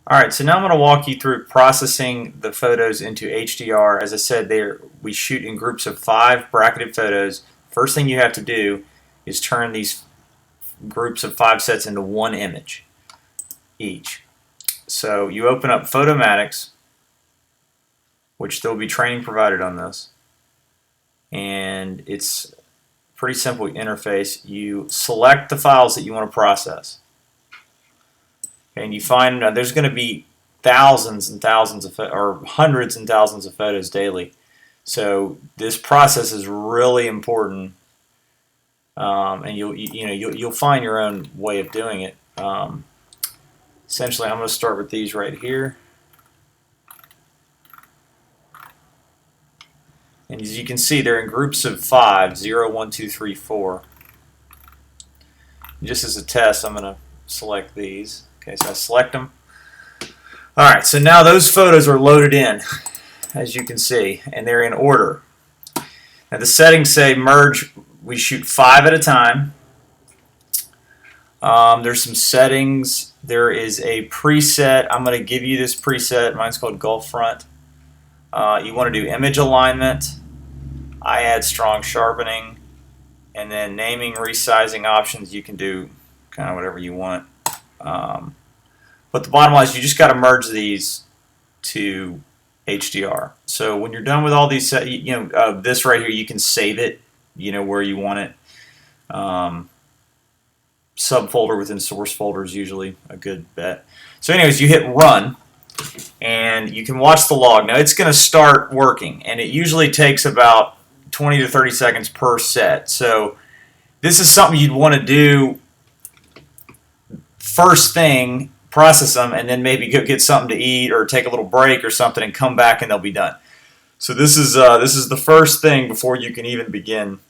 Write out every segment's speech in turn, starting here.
Alright, so now I'm going to walk you through processing the photos into HDR. As I said, we shoot in groups of 5 bracketed photos. First thing you have to do is turn these groups of 5 sets into one image each. So you open up Photomatix, which there will be training provided on this, and it's a pretty simple interface. You select the files that you want to process. And you find there's going to be thousands and thousands of, or hundreds and thousands of photos daily. So this process is really important, and you'll find your own way of doing it. Essentially, I'm going to start with these right here, and as you can see, they're in groups of 5, 0, 1, 2, 3, 4. Just as a test, I'm going to select these. Okay, so I select them. Alright, so now those photos are loaded in, as you can see, and they're in order. Now the settings say merge, we shoot 5 at a time. There's some settings. There is a preset. I'm going to give you this preset. Mine's called Gulf Front. You want to do image alignment. I add strong sharpening. And then naming, resizing options, you can do kind of whatever you want. But the bottom line is you just got to merge these to HDR. So when you're done with all these, this right here, you can save it, where you want it. Subfolder within source folder is usually a good bet. So anyways, you hit run, and you can watch the log. Now it's going to start working, and it usually takes about 20 to 30 seconds per set. So this is something you'd want to do first thing, process them, and then maybe go get something to eat or take a little break or something and come back and they'll be done. So this is the first thing before you can even begin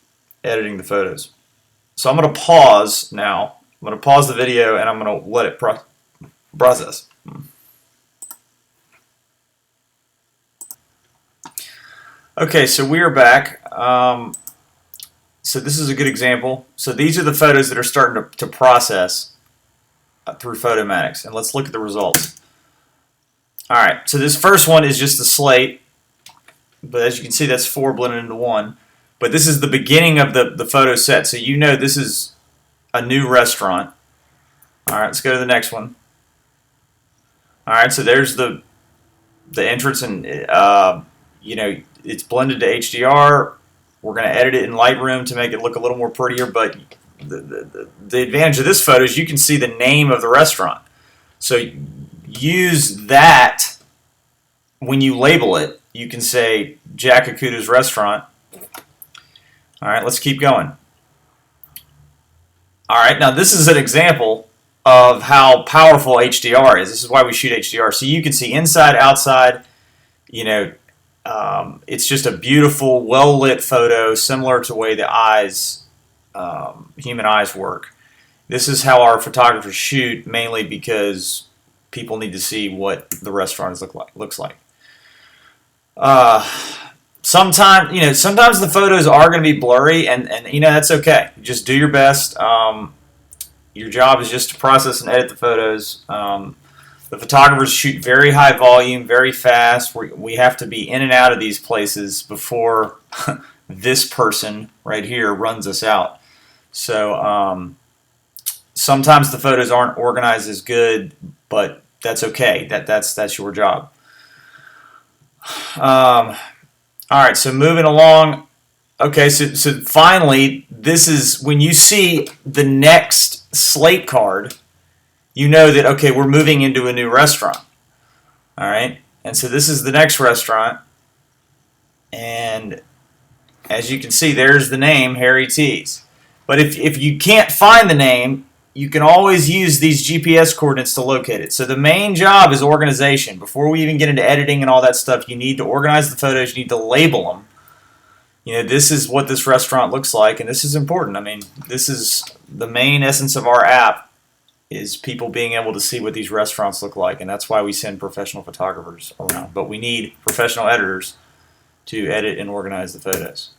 editing the photos. So I'm going to pause now. I'm going to pause the video and I'm going to let it process. Okay, so we are back. So this is a good example. So these are the photos that are starting to process through Photomatix, and let's look at the results. Alright, so this first one is just the slate, but as you can see that's 4 blended into 1. But this is the beginning of the photo set, so you know this is a new restaurant. Alright, let's go to the next one. Alright, so there's the entrance, and it's blended to HDR. We're going to edit it in Lightroom to make it look a little more prettier, but the advantage of this photo is you can see the name of the restaurant. So use that when you label it. You can say Jack Akuda's Restaurant. Alright, let's keep going. Alright, now this is an example of how powerful HDR is. This is why we shoot HDR. So you can see inside, outside, it's just a beautiful, well-lit photo, similar to the way the eyes, human eyes work. This is how our photographers shoot, mainly because people need to see what the restaurant looks like. Sometimes the photos are going to be blurry, and that's okay. Just do your best. Your job is just to process and edit the photos. The photographers shoot very high volume, very fast. We have to be in and out of these places before this person right here runs us out. So sometimes the photos aren't organized as good, but that's okay. That's your job. All right, so moving along. Okay, so finally, this is when you see the next slate card, you know that, okay, we're moving into a new restaurant. All right, and so this is the next restaurant, and as you can see, there's the name, Harry T's. But if you can't find the name, you can always use these GPS coordinates to locate it. So the main job is organization. Before we even get into editing and all that stuff, you need to organize the photos, you need to label them. This is what this restaurant looks like, and this is important. I mean, this is the main essence of our app, is people being able to see what these restaurants look like, and that's why we send professional photographers around. But we need professional editors to edit and organize the photos.